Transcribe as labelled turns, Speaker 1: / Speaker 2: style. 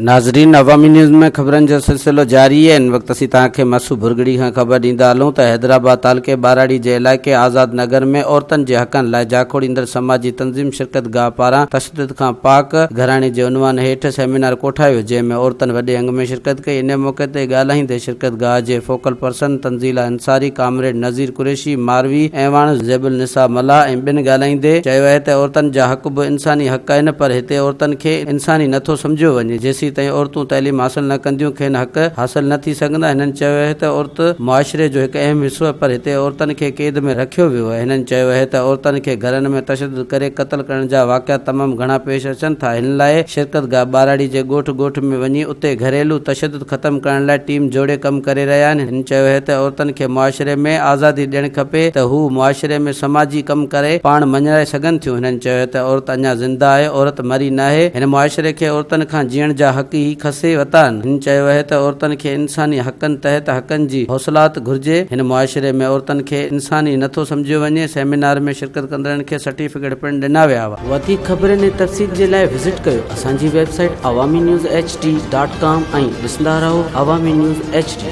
Speaker 1: नाज़रीन, अवामी न्यूज़ में खबरन जो सिलसिलो जारी है। इन वक्त असीं तव्हांखे मसू भुरगड़ी खां ख़बर ॾींदा हलूं त हैदराबाद तालुके बाराड़ी जे इलाइक़े आज़ाद नगर में औरतुनि जे हक़नि लाइ जाखोड़ींदड़ समाजी तंज़ीम शिरकत गाह पारां तशद्दुद खां पाक घराणे जे उनवान हेठि सेमिनार कोठायो, जंहिंमें औरतुनि वॾे अंग में शिरकत कई। इन मौक़े ते ॻाल्हाईंदे शिरकत गाह जे फोकल पर्सन तंज़ीला अंसारी, कामरेड नज़ीर कुरैशी मारवी, ऐवान ज़ैबुल निसा मला ऐं ॿिनि ॻाल्हाईंदे चयो आहे त औरतुनि जा हक़ बि इंसानी हक़ आहिनि, पर हिते औरतुनि खे इंसानी नथो सम्झियो वञे। जेसीं ताईं औरतूं तइलीम हासिल न कंदियूं, खेनि हक़ हासिल न थी सघंदा। हिननि चयो आहे त औरत मुआशिरे जो हिकु अहम हिसो आहे, पर हिते औरतुनि खे क़ैद में रखियो वियो आहे। हिननि चयो आहे त औरतुनि खे घरनि में तशद्दुद करे क़त्ल करण जा वाक़िया तमामु घणा पेश अचनि था। हिन लाइ शिरकत गाह बाराड़ी जे ॻोठ में वञी उते घरेलू तशद्दुद ख़तमु करण लाइ टीम जोड़े कमु करे रहिया आहिनि। हिन चयो आहे त औरतुनि खे मुआशिरे में आज़ादी ॾियणु खपे त हू मुआशिरे में समाजी कमु करे पाण मञाए सघनि थियूं। हिननि चयो त औरत अञा ज़िंदा आहे, औरत मरी न आहे। हिन मुआशिरे खे औरतुनि खां जीअण जा हक़ ई खसे वता आहिनि। हिन चयो आहे त औरतुनि खे इंसानी हक़नि तहत हक़नि जी हौसलात घुर्जे। हिन मुआशिरे में औरतुनि खे इंसानी नथो सम्झियो वञे। सेमिनार में शिरकत कंदड़नि खे सर्टिफिकेट पिणु ॾिना विया हुआ। वधीक ख़बरुनि ऐं तफ़सील जे लाइ विज़िट कयो असांजी वेबसाइट awamiNewsHD.com ऐं ॾिसंदा रहो अवामी न्यूज़ HD।